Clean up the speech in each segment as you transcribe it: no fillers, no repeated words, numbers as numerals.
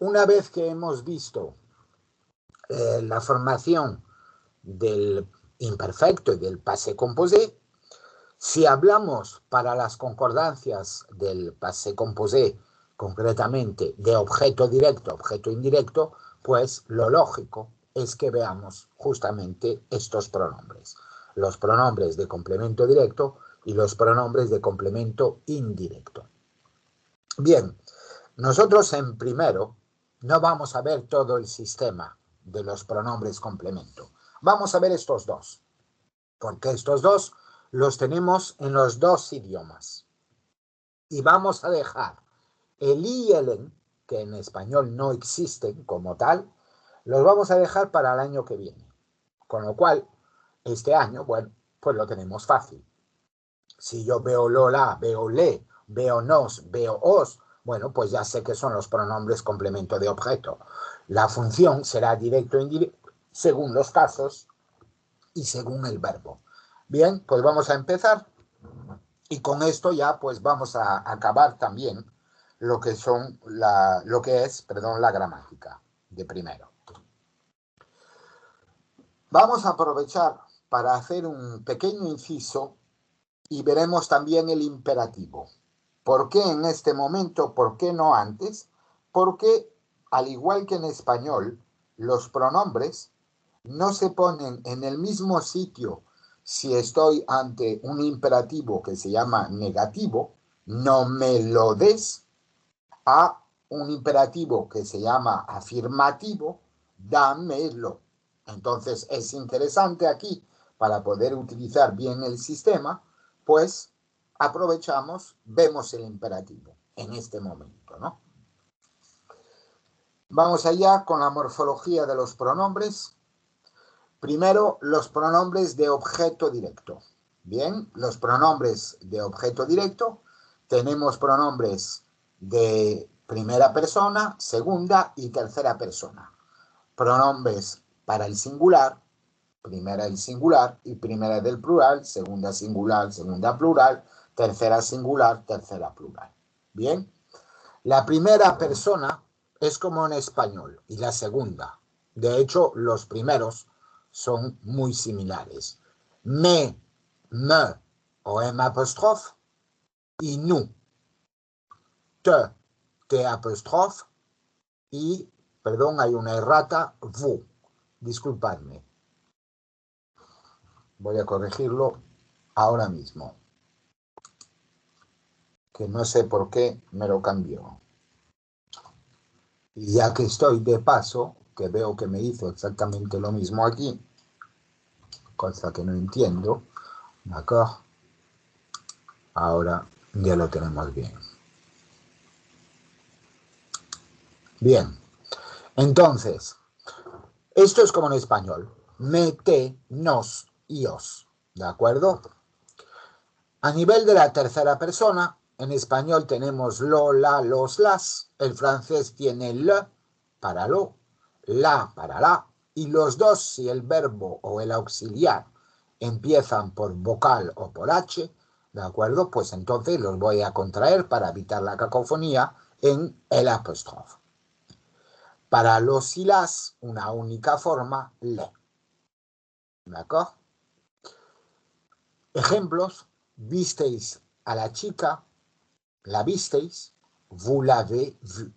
una vez que hemos visto la formación del imperfecto y del passé composé, si hablamos para las concordancias del passé composé, concretamente de objeto directo, objeto indirecto, pues lo lógico es que veamos justamente estos pronombres. Los pronombres de complemento directo y los pronombres de complemento indirecto. Bien, nosotros en primero no vamos a ver todo el sistema de los pronombres complemento. Vamos a ver estos dos, porque estos dos los tenemos en los dos idiomas. Y vamos a dejar el i y el en, que en español no existen como tal, los vamos a dejar para el año que viene. Con lo cual, este año, bueno, pues lo tenemos fácil. Si yo veo lo, la, veo le, veo nos, veo os, bueno, pues ya sé que son los pronombres complemento de objeto. La función será directo o indirecto según los casos y según el verbo. Bien, pues vamos a empezar y con esto ya pues vamos a acabar también lo que son la gramática de primero. Vamos a aprovechar para hacer un pequeño inciso y veremos también el imperativo. ¿Por qué en este momento? ¿Por qué no antes? Porque al igual que en español, los pronombres no se ponen en el mismo sitio si estoy ante un imperativo que se llama negativo, no me lo des, a un imperativo que se llama afirmativo, dámelo. Entonces es interesante aquí, para poder utilizar bien el sistema, pues aprovechamos, vemos el imperativo en este momento, ¿no? Vamos allá con la morfología de los pronombres. Primero, los pronombres de objeto directo. Bien, los pronombres de objeto directo, tenemos pronombres de primera persona, segunda y tercera persona. Pronombres para el singular, primera del singular y primera del plural, segunda singular, segunda plural, tercera singular, tercera plural. Bien, la primera persona es como en español y la segunda. De hecho, los primeros son muy similares. Me, o M apóstrofe y nous. T apóstrofe y, perdón, hay una errata, vous. Disculpadme. Voy a corregirlo ahora mismo. Que no sé por qué me lo cambió. Y ya que estoy de paso, que veo que me hizo exactamente lo mismo aquí, cosa que no entiendo, ¿d'accord? Ahora ya lo tenemos bien. Bien, entonces, esto es como en español, me, te, nos y os, ¿de acuerdo? A nivel de la tercera persona, en español tenemos lo, la, los, las, el francés tiene le para lo, la para la, y los dos, si el verbo o el auxiliar empiezan por vocal o por H, ¿de acuerdo? Pues entonces los voy a contraer para evitar la cacofonía en el apóstrofe. Para los y las, una única forma, le. ¿De acuerdo? Ejemplos, visteis a la chica, la visteis, vous l'avez vu.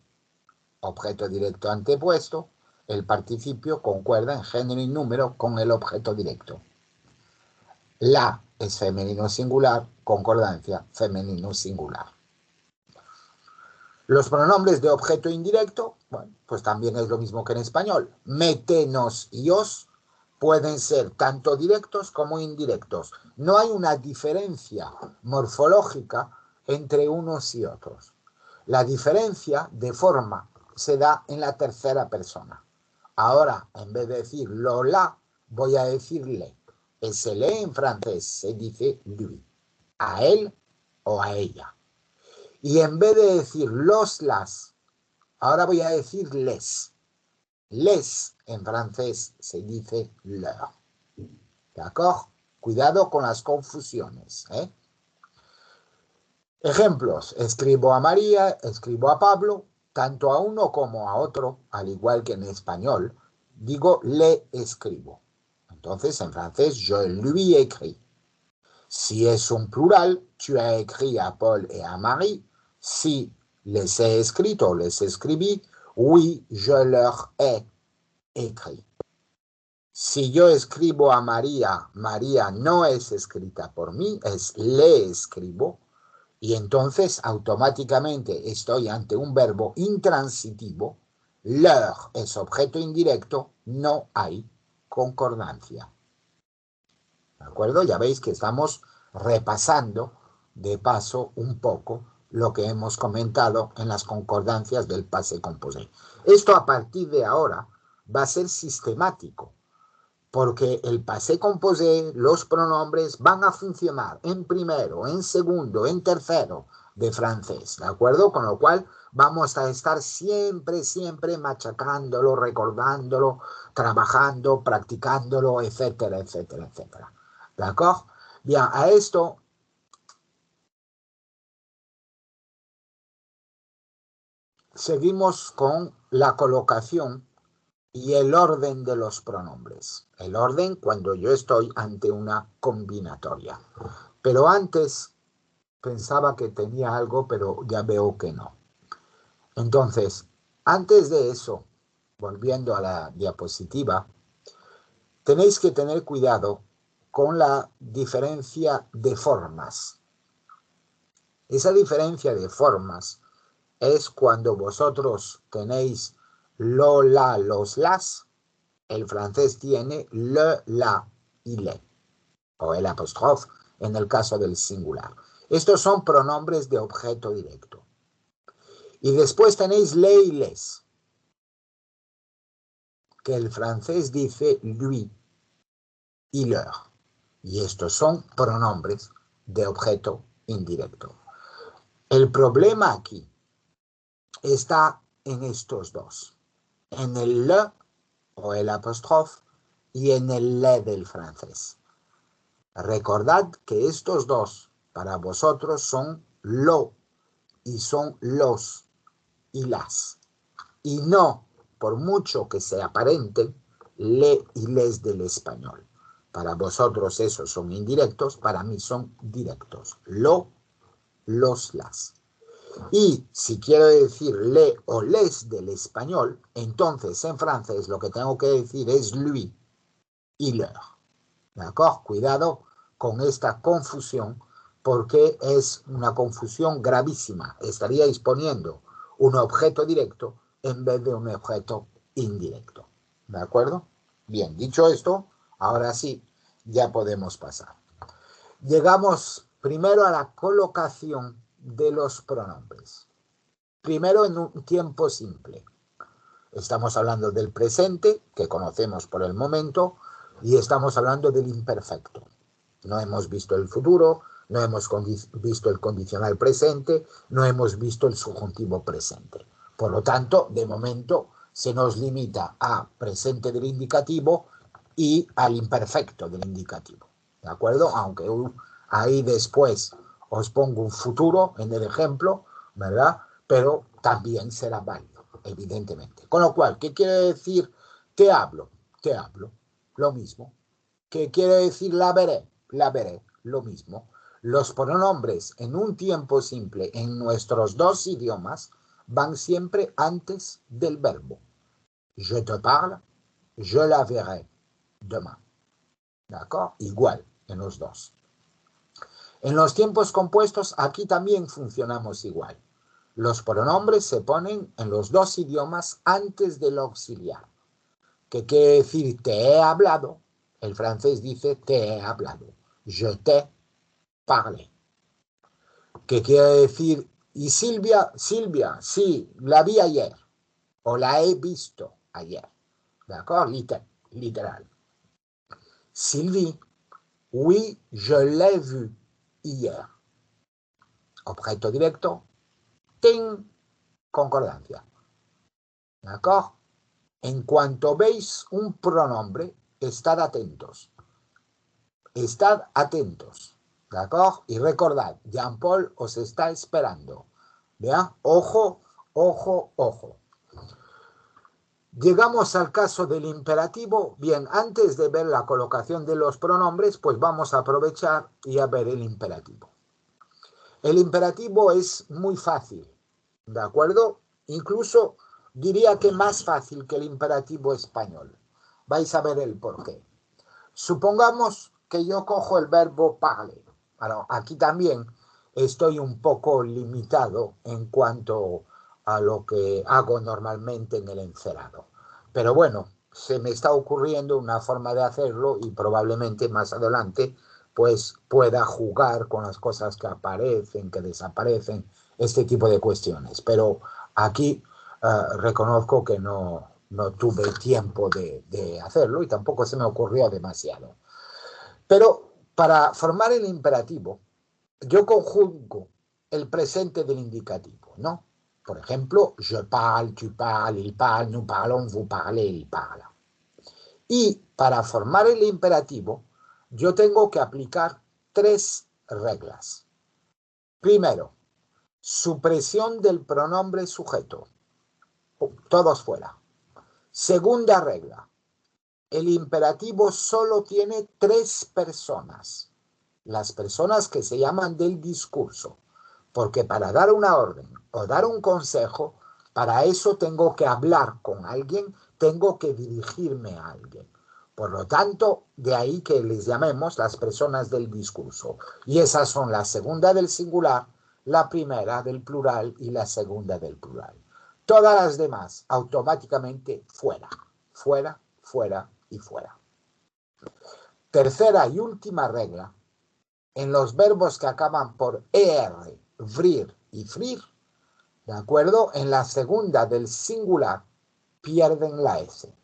Objeto directo antepuesto, el participio concuerda en género y número con el objeto directo. La es femenino singular, concordancia femenino singular. Los pronombres de objeto indirecto, bueno, pues también es lo mismo que en español. Me, te, nos y os pueden ser tanto directos como indirectos. No hay una diferencia morfológica entre unos y otros. La diferencia de forma se da en la tercera persona. Ahora, en vez de decir lo, la, voy a decir le. Ese le en francés se dice lui. A él o a ella. Y en vez de decir los, las, ahora voy a decir les. Les en francés se dice leur. ¿De acuerdo? Cuidado con las confusiones, ¿eh? Ejemplos. Escribo a María, escribo a Pablo, tanto a uno como a otro, al igual que en español, digo le escribo. Entonces, en francés, je lui écris. Si es un plural, tu as écrit a Paul et a Marie. Si les he escrito, les escribí, oui, je leur ai écrit. Si yo escribo a María, María no es escrita por mí, es le escribo, y entonces automáticamente estoy ante un verbo intransitivo. Leur es objeto indirecto, no hay concordancia. ¿De acuerdo? Ya veis que estamos repasando de paso un poco lo que hemos comentado en las concordancias del passé composé. Esto a partir de ahora va a ser sistemático, porque el passé composé, los pronombres van a funcionar en primero, en segundo, en tercero de francés, ¿de acuerdo? Con lo cual vamos a estar siempre, siempre machacándolo, recordándolo, trabajando, practicándolo, etcétera, etcétera, etcétera. ¿De acuerdo? Bien, a esto seguimos con la colocación y el orden de los pronombres. El orden cuando yo estoy ante una combinatoria. Pero antes pensaba que tenía algo, pero ya veo que no. Entonces, antes de eso, volviendo a la diapositiva, tenéis que tener cuidado con la diferencia de formas. Esa diferencia de formas es cuando vosotros tenéis lo, la, los, las. El francés tiene le, la y le, o el apóstrofe en el caso del singular. Estos son pronombres de objeto directo. Y después tenéis le y les, que el francés dice lui y leur. Y estos son pronombres de objeto indirecto. El problema aquí está en estos dos, en el le o el apóstrofe y en el le del francés. Recordad que estos dos para vosotros son lo y son los y las. Y no, por mucho que se aparenten, le y les del español. Para vosotros esos son indirectos, para mí son directos. Lo, los, las. Y si quiero decir le o les del español, entonces en francés lo que tengo que decir es lui y leur. ¿De acuerdo? Cuidado con esta confusión, porque es una confusión gravísima. Estaríais poniendo un objeto directo en vez de un objeto indirecto. ¿De acuerdo? Bien, dicho esto, ahora sí, ya podemos pasar. Llegamos primero a la colocación de los pronombres. Primero en un tiempo simple. Estamos hablando del presente, que conocemos por el momento, y estamos hablando del imperfecto. No hemos visto el futuro, no hemos visto el condicional presente, no hemos visto el subjuntivo presente. Por lo tanto, de momento, se nos limita a presente del indicativo y al imperfecto del indicativo. ¿De acuerdo? Aunque ahí después os pongo un futuro en el ejemplo, ¿verdad? Pero también será válido, evidentemente. Con lo cual, ¿qué quiere decir te hablo? Te hablo, lo mismo. ¿Qué quiere decir la veré? La veré, lo mismo. Los pronombres en un tiempo simple en nuestros dos idiomas van siempre antes del verbo. Je te parle, je la verrai demain. ¿De acuerdo? Igual en los dos. En los tiempos compuestos aquí también funcionamos igual. Los pronombres se ponen en los dos idiomas antes del auxiliar. ¿Qué quiere decir te he hablado? El francés dice te he hablado. Je t'ai parlé. ¿Qué quiere decir? Y Silvia, Silvia, sí, la vi ayer. O la he visto ayer. ¿De acuerdo? Literal. Sylvie, oui, je l'ai vu hier. Objeto directo, ting, concordancia. ¿De acuerdo? En cuanto veis un pronombre, estad atentos. Estad atentos. ¿De acuerdo? Y recordad, Jean-Paul os está esperando. ¿Vea? Ojo Ojo, ojo. Llegamos al caso del imperativo. Bien, antes de ver la colocación de los pronombres, pues vamos a aprovechar y a ver el imperativo. El imperativo es muy fácil, ¿de acuerdo? Incluso diría que más fácil que el imperativo español. Vais a ver el porqué. Supongamos que yo cojo el verbo parler. Bueno, aquí también estoy un poco limitado en cuanto a lo que hago normalmente en el encerado. Pero bueno, se me está ocurriendo una forma de hacerlo y probablemente más adelante pues pueda jugar con las cosas que aparecen, que desaparecen, este tipo de cuestiones. Pero aquí reconozco que no tuve tiempo de hacerlo y tampoco se me ocurrió demasiado. Pero para formar el imperativo, yo conjugo el presente del indicativo, ¿no? Por ejemplo, je parle, tu parles, il parle, nous parlons, vous parlez, il parle. Y para formar el imperativo, yo tengo que aplicar 3 reglas. Primero, supresión del pronombre sujeto. Todos fuera. Segunda regla, el imperativo solo tiene 3 personas. Las personas que se llaman del discurso. Porque para dar una orden o dar un consejo, para eso tengo que hablar con alguien, tengo que dirigirme a alguien. Por lo tanto, de ahí que les llamemos las personas del discurso. Y esas son la segunda del singular, la primera del plural y la segunda del plural. Todas las demás automáticamente fuera, fuera, fuera y fuera. Tercera y última regla, en los verbos que acaban por er, vrir y frir, ¿de acuerdo? En la segunda del singular pierden la S.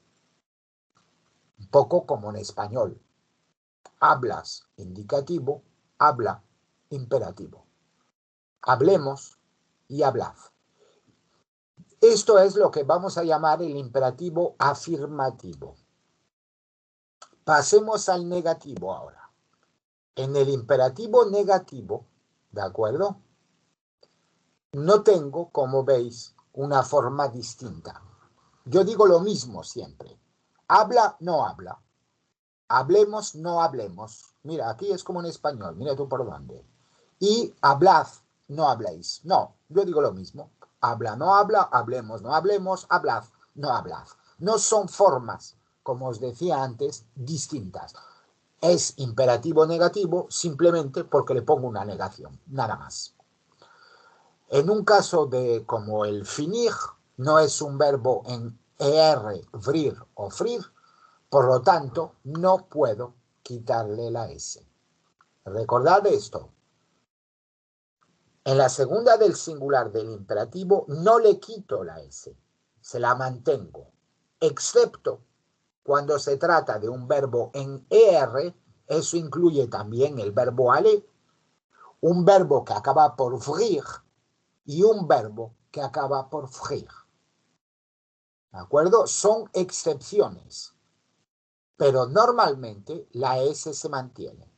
Un poco como en español. Hablas, indicativo, habla, imperativo. Hablemos y hablad. Esto es lo que vamos a llamar el imperativo afirmativo. Pasemos al negativo ahora. En el imperativo negativo, ¿de acuerdo? No tengo, como veis, una forma distinta. Yo digo lo mismo siempre. Habla, no habla. Hablemos, no hablemos. Mira, aquí es como en español. Mira tú por dónde. Y hablad, no habléis. No, yo digo lo mismo. Habla, no habla. Hablemos, no hablemos. Hablad, no hablad. No son formas, como os decía antes, distintas. Es imperativo negativo simplemente porque le pongo una negación. Nada más. En un caso de como el finir, no es un verbo en er, vrir o frir, por lo tanto, no puedo quitarle la S. Recordad esto. En la segunda del singular del imperativo no le quito la S, se la mantengo, excepto cuando se trata de un verbo en er, eso incluye también el verbo aller, un verbo que acaba por vrir, y un verbo que acaba por frir. ¿De acuerdo? Son excepciones, pero normalmente la S se mantiene.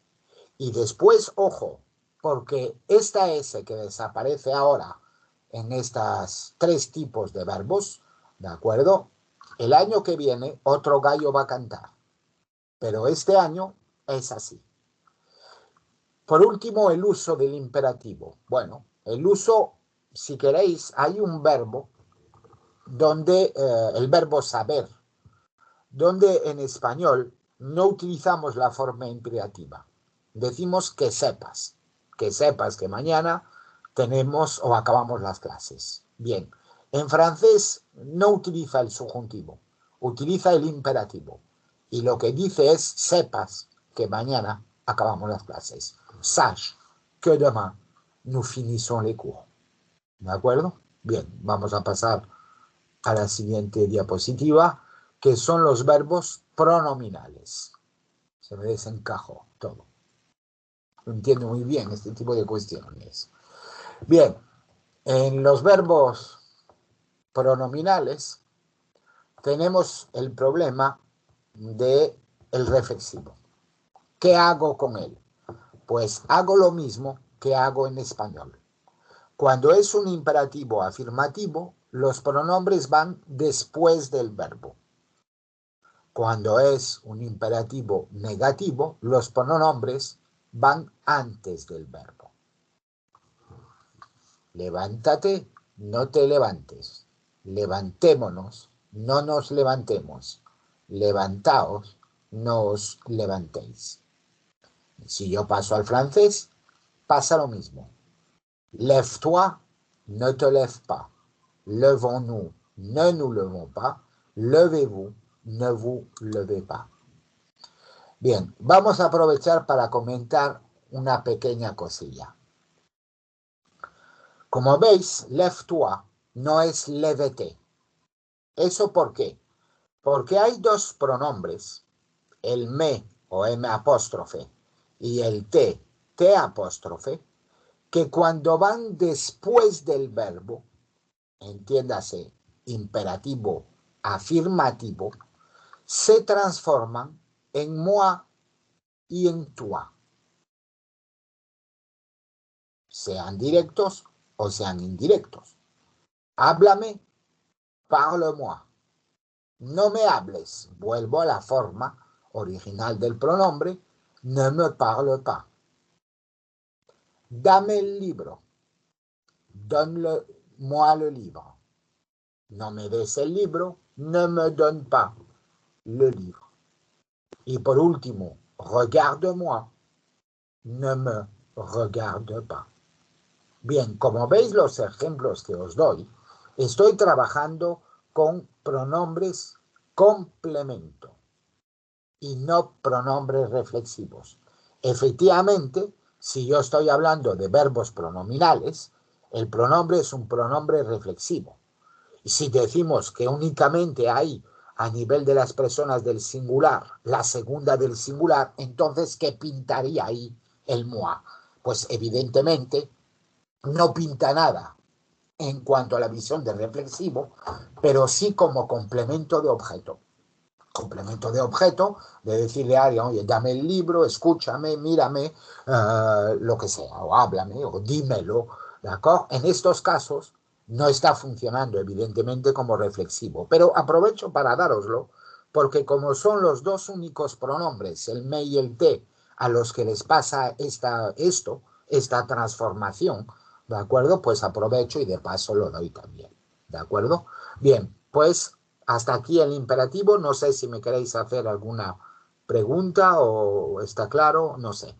Y después, ojo, porque esta S que desaparece ahora en estos 3 tipos de verbos, ¿de acuerdo? El año que viene otro gallo va a cantar, pero este año es así. Por último, el uso del imperativo. Bueno, el uso, si queréis, hay un verbo donde el verbo saber, donde en español no utilizamos la forma imperativa. Decimos que sepas que mañana tenemos o acabamos las clases. Bien, en francés no utiliza el subjuntivo, utiliza el imperativo. Y lo que dice es sepas que mañana acabamos las clases. Sache que demain nous finissons les cours. ¿De acuerdo? Bien, vamos a pasar a la siguiente diapositiva, que son los verbos pronominales. Se me desencajó todo. No entiendo muy bien este tipo de cuestiones. Bien, en los verbos pronominales tenemos el problema del reflexivo. ¿Qué hago con él? Pues hago lo mismo que hago en español. Cuando es un imperativo afirmativo, los pronombres van después del verbo. Cuando es un imperativo negativo, los pronombres van antes del verbo. Levántate, no te levantes. Levantémonos, no nos levantemos. Levantaos, no os levantéis. Si yo paso al francés, pasa lo mismo. Lève-toi, ne te lève pas. Levons-nous, ne nous levons pas. Levez-vous, ne vous levez pas. Bien, vamos a aprovechar para comentar una pequeña cosilla. Como veis, lève-toi no es lève-te. ¿Eso por qué? Porque hay dos pronombres, el me o m apóstrofe y el t apóstrofe, que cuando van después del verbo, entiéndase, imperativo, afirmativo, se transforman en moi y en toi. Sean directos o sean indirectos. Háblame, parle-moi. No me hables, vuelvo a la forma original del pronombre, ne me parle pas. Dame el libro, donne-moi le livre. No me des el libro, ne me donne pas le livre. Y por último, regarde-moi, ne me regarde pas. Bien, como veis los ejemplos que os doy, estoy trabajando con pronombres complemento y no pronombres reflexivos. Efectivamente, si yo estoy hablando de verbos pronominales, el pronombre es un pronombre reflexivo. Y si decimos que únicamente hay a nivel de las personas del singular, la segunda del singular, entonces, ¿qué pintaría ahí el moi? Pues evidentemente no pinta nada en cuanto a la visión de reflexivo, pero sí como complemento de objeto. Complemento de objeto, de decirle a alguien, oye, dame el libro, escúchame, mírame, lo que sea, o háblame, o dímelo, ¿de acuerdo? En estos casos no está funcionando, evidentemente, como reflexivo, pero aprovecho para dároslo, porque como son los dos únicos pronombres, el me y el te, a los que les pasa esta transformación, ¿de acuerdo? Pues aprovecho y de paso lo doy también, ¿de acuerdo? Bien, pues hasta aquí el imperativo. No sé si me queréis hacer alguna pregunta o está claro, no sé.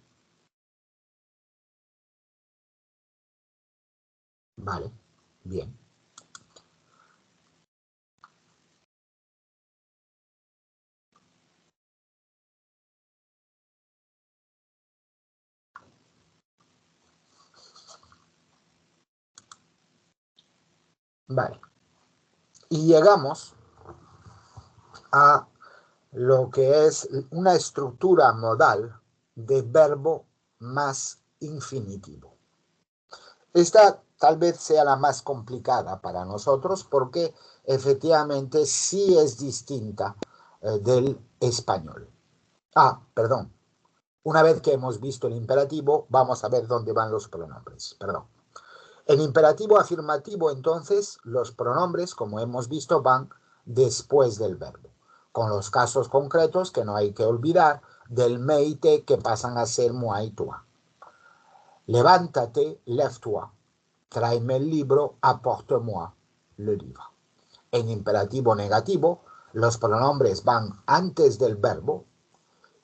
Vale, bien. Vale. Y llegamos a lo que es una estructura modal de verbo más infinitivo. Esta tal vez sea la más complicada para nosotros porque efectivamente sí es distinta del español. Perdón. Una vez que hemos visto el imperativo, vamos a ver dónde van los pronombres. Perdón. En imperativo afirmativo, entonces, los pronombres, como hemos visto, van después del verbo, con los casos concretos que no hay que olvidar del me y te que pasan a ser moi y toi. Levántate, lève-toi. Tráeme el libro, apporte-moi le livre. En imperativo negativo, los pronombres van antes del verbo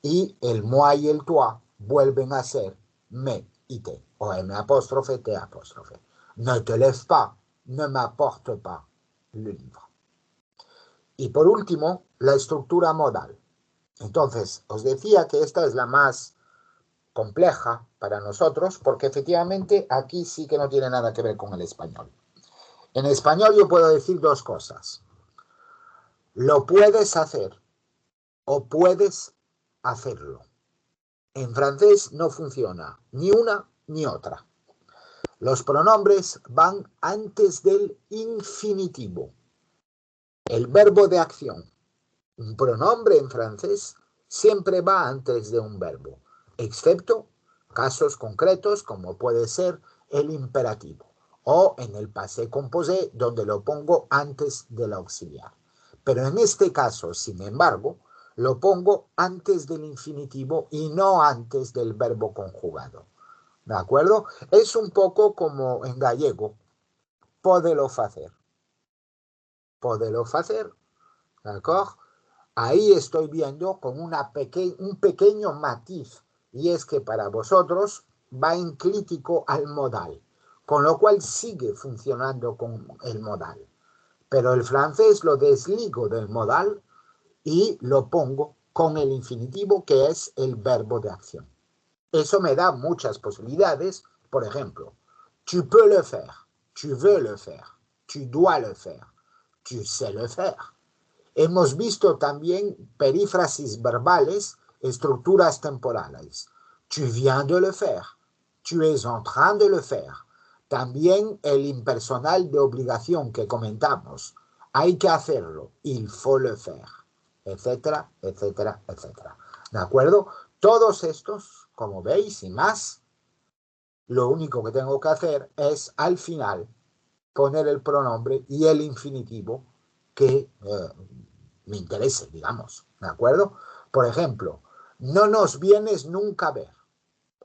y el moi y el toi vuelven a ser me y te, o m apóstrofe, t apóstrofe. Ne te lève pas, ne m'apporte pas le livre. Y por último, la estructura modal. Entonces, os decía que esta es la más compleja para nosotros, porque efectivamente aquí sí que no tiene nada que ver con el español. En español yo puedo decir dos cosas. Lo puedes hacer o puedes hacerlo. En francés no funciona ni una ni otra. Los pronombres van antes del infinitivo, el verbo de acción. Un pronombre en francés siempre va antes de un verbo, excepto casos concretos como puede ser el imperativo o en el passé composé, donde lo pongo antes del auxiliar. Pero en este caso, sin embargo, lo pongo antes del infinitivo y no antes del verbo conjugado. ¿De acuerdo? Es un poco como en gallego, podelo facer. Podelo facer, ¿de acuerdo? Ahí estoy viendo con un pequeño matiz, y es que para vosotros va enclítico al modal, con lo cual sigue funcionando con el modal. Pero el francés lo desligo del modal y lo pongo con el infinitivo, que es el verbo de acción. Eso me da muchas posibilidades. Por ejemplo, tu peux le faire, tu veux le faire, tu dois le faire, tu sais le faire. Hemos visto también perífrasis verbales, estructuras temporales. Tu viens de le faire, tu es en train de le faire. También el impersonal de obligación que comentamos. Hay que hacerlo, il faut le faire, etcétera, etcétera, etcétera. ¿De acuerdo? Todos estos, como veis, y más, lo único que tengo que hacer es al final poner el pronombre y el infinitivo que me interese, digamos, ¿de acuerdo? Por ejemplo, no nos vienes nunca a ver,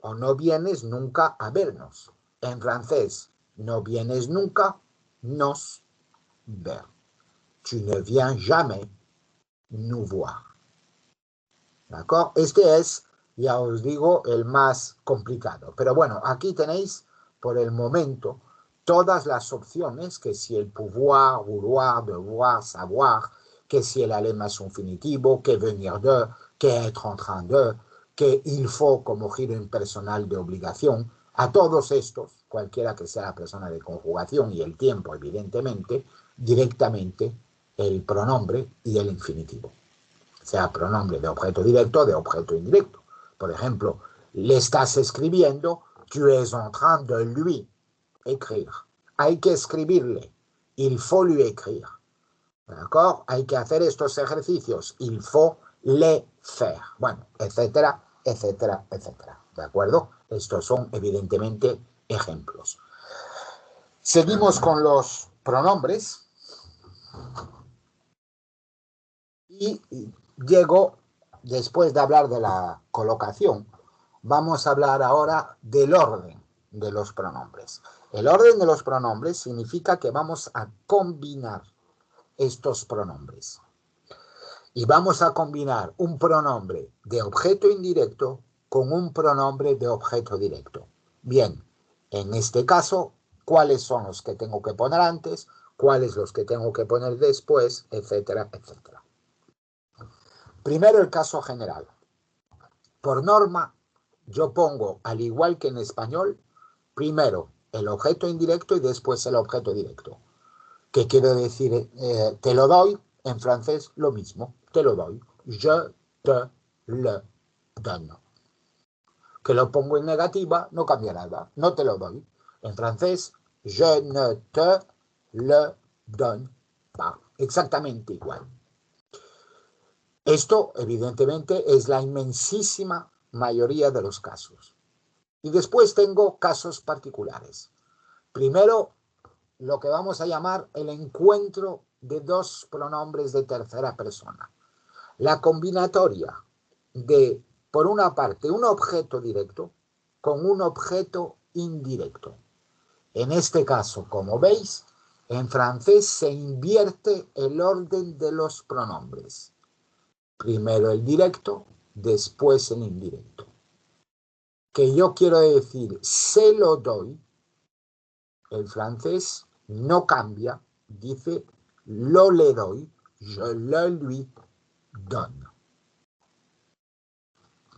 o no vienes nunca a vernos. En francés, no vienes nunca, nos ver. Tu ne viens jamais nous voir. ¿De acuerdo? Este es, ya os digo, el más complicado. Pero bueno, aquí tenéis, por el momento, todas las opciones, que si el pouvoir, vouloir, devoir, savoir, que si el alema es infinitivo, que venir de, que être en train de, que il faut como giro impersonal de obligación. A todos estos, cualquiera que sea la persona de conjugación y el tiempo, evidentemente, directamente el pronombre y el infinitivo. Sea pronombre de objeto directo, de objeto indirecto. Por ejemplo, le estás escribiendo, tu es en train de lui écrire. Hay que escribirle, il faut lui écrire. ¿D'accord? Hay que hacer estos ejercicios, il faut le faire. Bueno, etcétera, etcétera, etcétera. ¿De acuerdo? Estos son evidentemente ejemplos. Seguimos con los pronombres. Y llego, después de hablar de la colocación, vamos a hablar ahora del orden de los pronombres. El orden de los pronombres significa que vamos a combinar estos pronombres. Y vamos a combinar un pronombre de objeto indirecto con un pronombre de objeto directo. Bien, en este caso, ¿cuáles son los que tengo que poner antes? ¿Cuáles los que tengo que poner después? Etcétera, etcétera. Primero, el caso general. Por norma, yo pongo, al igual que en español, primero el objeto indirecto y después el objeto directo. ¿Qué quiere decir? Te lo doy, en francés lo mismo, te lo doy. Je te le donne. Que lo pongo en negativa, no cambia nada, no te lo doy. En francés, je ne te le donne pas. Exactamente igual. Esto, evidentemente, es la inmensísima mayoría de los casos. Y después tengo casos particulares. Primero, lo que vamos a llamar el encuentro de dos pronombres de tercera persona. La combinatoria de, por una parte, un objeto directo con un objeto indirecto. En este caso, como veis, en francés se invierte el orden de los pronombres. Primero el directo, después el indirecto. Que yo quiero decir, se lo doy, el francés no cambia, dice, lo le doy, je le lui donne.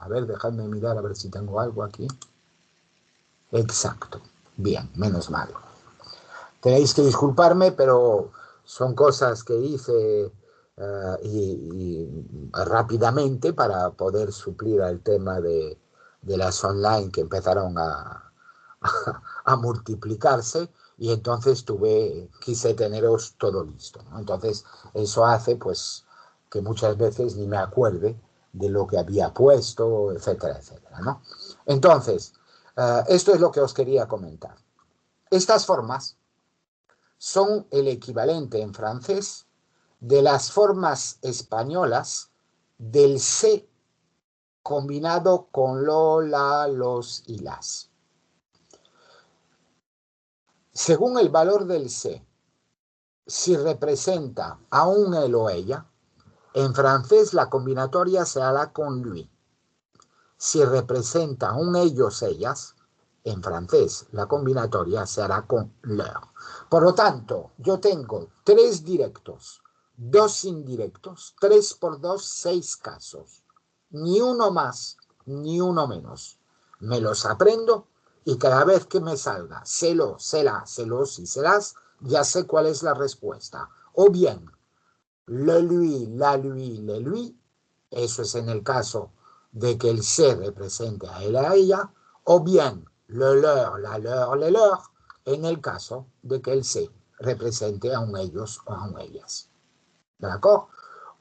A ver, dejadme mirar a ver si tengo algo aquí. Exacto. Bien, menos mal. Tenéis que disculparme, pero son cosas que hice y rápidamente para poder suplir al tema de las online que empezaron a multiplicarse, y entonces quise teneros todo listo, ¿no? Entonces eso hace pues que muchas veces ni me acuerde de lo que había puesto, etcétera, etcétera, ¿no? Entonces, esto es lo que os quería comentar. Estas formas son el equivalente en francés de las formas españolas del se combinado con lo, la, los y las. Según el valor del se, si representa a un él o ella, en francés la combinatoria se hará con lui. Si representa a un ellos, ellas, en francés la combinatoria se hará con leur. Por lo tanto, yo tengo 3 directos, 2 indirectos, 3 por 2, 6 casos. Ni uno más, ni uno menos. Me los aprendo y cada vez que me salga celo, cela, celos y celas, ya sé cuál es la respuesta. O bien, le lui, la lui, le lui, eso es en el caso de que el se represente a él o a ella, o bien le leur, la leur, le leur, en el caso de que el se represente a un ellos o a un ellas. ¿De acuerdo?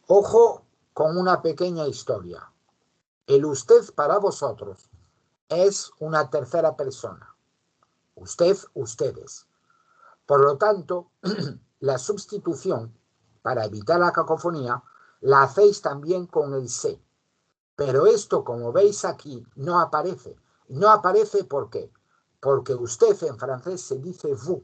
Ojo con una pequeña historia. El usted para vosotros es una tercera persona. Usted, ustedes. Por lo tanto, la sustitución, para evitar la cacofonía, la hacéis también con el se. Pero esto, como veis aquí, no aparece. No aparece ¿por qué? Porque usted en francés se dice vous.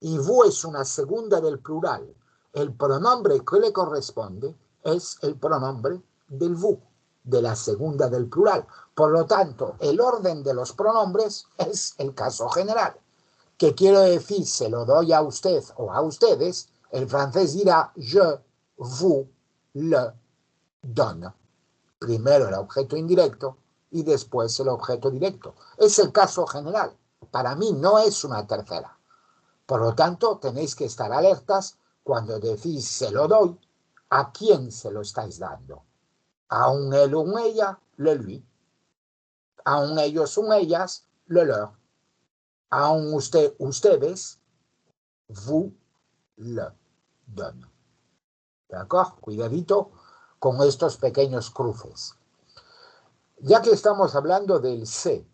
Y vous es una segunda del plural. El pronombre que le corresponde es el pronombre del vous, de la segunda del plural. Por lo tanto, el orden de los pronombres es el caso general. ¿Qué quiero decir? Se lo doy a usted o a ustedes. El francés dirá je vous le donne. Primero el objeto indirecto y después el objeto directo. Es el caso general. Para mí no es una tercera. Por lo tanto, tenéis que estar alertas cuando decís se lo doy, ¿a quién se lo estáis dando? A un él o un ella, le lui. A un ellos o un ellas, le leur. A un usted, ustedes, vous le donne. ¿De acuerdo? Cuidadito con estos pequeños cruces. Ya que estamos hablando del se,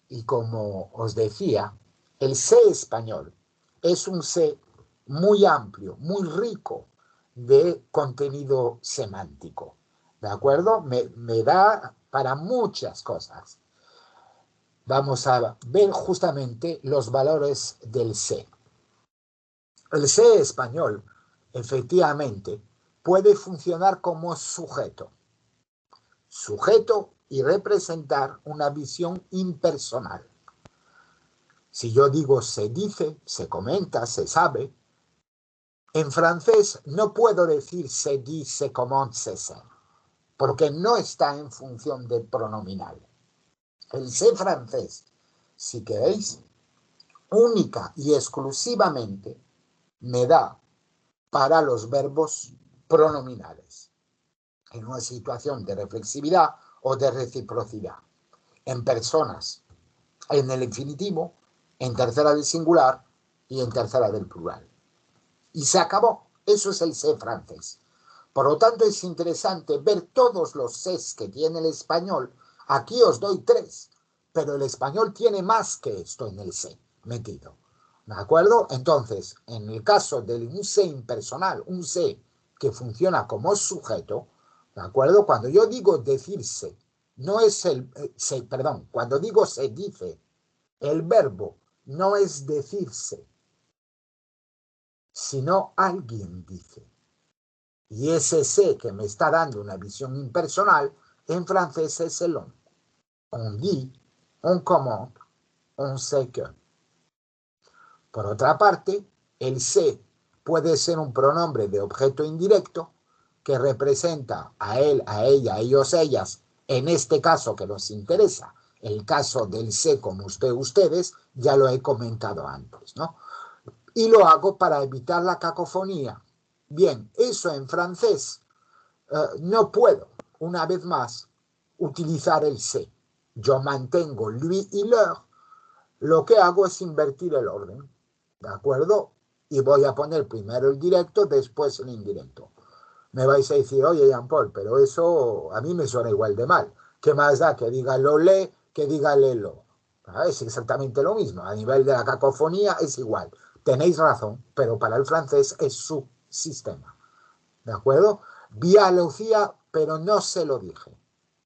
y como os decía, el se español es un se muy amplio, muy rico de contenido semántico. ¿De acuerdo? Me da para muchas cosas. Vamos a ver justamente los valores del se. El se español, efectivamente, puede funcionar como sujeto. Sujeto y representar una visión impersonal. Si yo digo se dice, se comenta, se sabe, en francés no puedo decir se dit, se commente, se sait, porque no está en función del pronominal. El se francés, si queréis, única y exclusivamente me da para los verbos pronominales, en una situación de reflexividad o de reciprocidad, en personas, en el infinitivo, en tercera del singular y en tercera del plural. Y se acabó. Eso es el se francés. Por lo tanto, es interesante ver todos los ses que tiene el español. Aquí os doy 3, pero el español tiene más que esto en el se metido. ¿De acuerdo? Entonces, en el caso de un se impersonal, un se que funciona como sujeto, ¿de acuerdo? Cuando yo digo decirse, no es cuando digo se dice, el verbo no es decirse, sino alguien dice. Y ese se que me está dando una visión impersonal, en francés es el on. On dit, on commente, on sait que. Por otra parte, el se puede ser un pronombre de objeto indirecto que representa a él, a ella, a ellos, ellas, en este caso que nos interesa. El caso del se como usted, ustedes, ya lo he comentado antes, ¿no? Y lo hago para evitar la cacofonía. Bien, eso en francés no puedo, una vez más, utilizar el se. Yo mantengo lui y leur. Lo que hago es invertir el orden, ¿de acuerdo? Y voy a poner primero el directo, después el indirecto. Me vais a decir, oye, Jean-Paul, pero eso a mí me suena igual de mal. ¿Qué más da que diga lo le, que diga le lo? Es exactamente lo mismo. A nivel de la cacofonía es igual. Tenéis razón, pero para el francés es su sistema. ¿De acuerdo? Vi a Lucía, pero no se lo dije.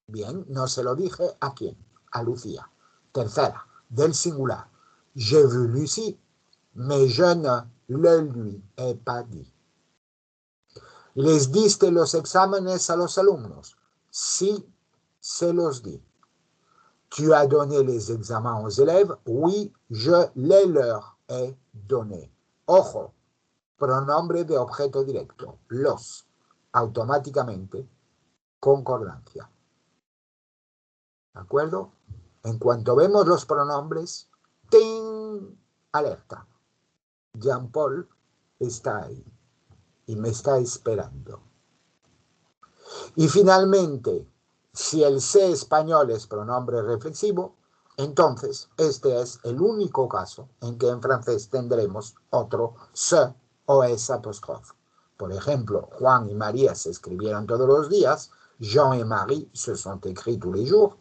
Bien, no se lo dije ¿a quién? A Lucía. Tercera, del singular. J'ai vu Lucie, mais je ne le lui ai pas dit. ¿Les diste los exámenes a los alumnos? Sí, se los di. Tu as donné les examens aux élèves? Oui, je les leur ai donné. Ojo, pronombre de objeto directo, los, automáticamente, concordancia. ¿De acuerdo? En cuanto vemos los pronombres, ¡ting! Alerta. Jean-Paul está ahí y me está esperando. Y finalmente, si el se español es pronombre reflexivo, entonces este es el único caso en que en francés tendremos otro se o es apóstrofe. Por ejemplo, Juan y María se escribieron todos los días, Jean y Marie se sont écrits tous les jours,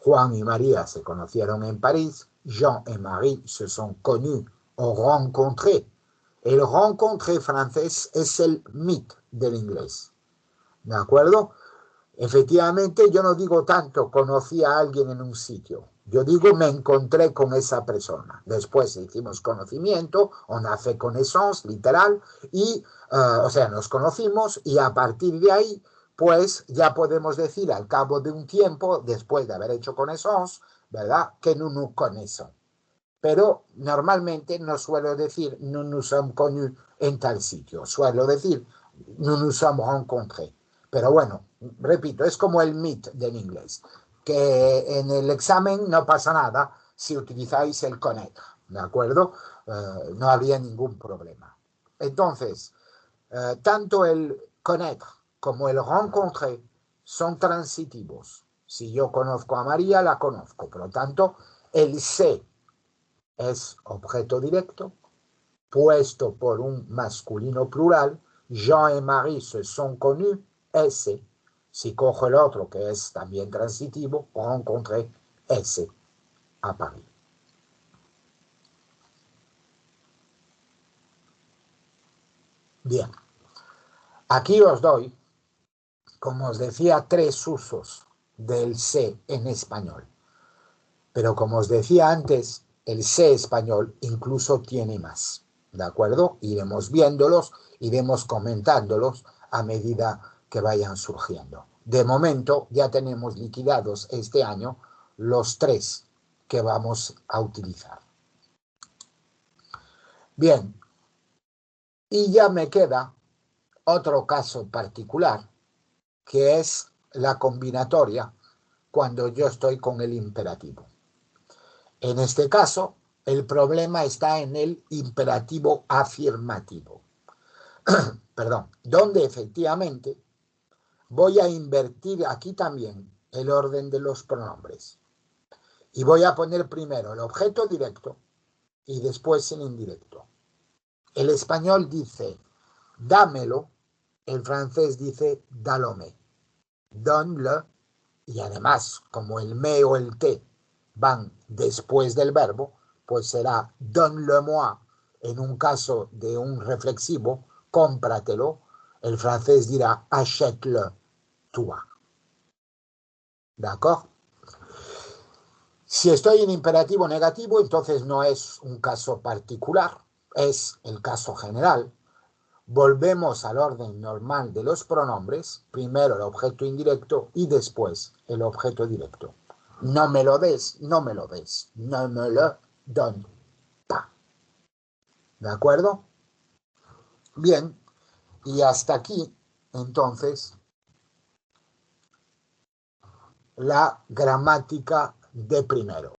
Juan y María se conocieron en París, Jean y Marie se sont connus o rencontrés. El rencontré francés es el meet del inglés. ¿De acuerdo? Efectivamente, yo no digo tanto conocí a alguien en un sitio. Yo digo me encontré con esa persona. Después hicimos conocimiento, on a fait connaissance, literal, y, o sea, nos conocimos y a partir de ahí, pues ya podemos decir al cabo de un tiempo, después de haber hecho connaissance, ¿verdad? Que nous nous connaissons. Pero normalmente no suelo decir nous nous sommes connus en tal sitio. Suelo decir nous nous sommes rencontrés. Pero bueno, repito, es como el meet del inglés, que en el examen no pasa nada si utilizáis el connaître, ¿de acuerdo? No habría ningún problema. Entonces, tanto el connaître como el rencontrer son transitivos. Si yo conozco a María, la conozco. Por lo tanto, el sé es objeto directo, puesto por un masculino plural. Jean y Marie se sont connus, ese. Si cojo el otro, que es también transitivo, rencontré ese a París. Bien, aquí os doy, como os decía, 3 usos del se en español. Pero como os decía antes, el se español incluso tiene más. ¿De acuerdo? Iremos viéndolos, iremos comentándolos a medida que vayan surgiendo. De momento ya tenemos liquidados este año los 3 que vamos a utilizar. Bien, y ya me queda otro caso particular, que es la combinatoria cuando yo estoy con el imperativo. En este caso, el problema está en el imperativo afirmativo. Perdón, donde efectivamente voy a invertir aquí también el orden de los pronombres. Y voy a poner primero el objeto directo y después el indirecto. El español dice dámelo, el francés dice dálome. Donne-le, y además, como el me o el te van después del verbo, pues será donne-le-moi. En un caso de un reflexivo, cómpratelo, el francés dirá achète-le toi. ¿D'accord? Si estoy en imperativo negativo, entonces no es un caso particular, es el caso general. Volvemos al orden normal de los pronombres, primero el objeto indirecto y después el objeto directo. No me lo des, no me lo des, no me lo donne pas. ¿De acuerdo? Bien, y hasta aquí, entonces, la gramática de primero.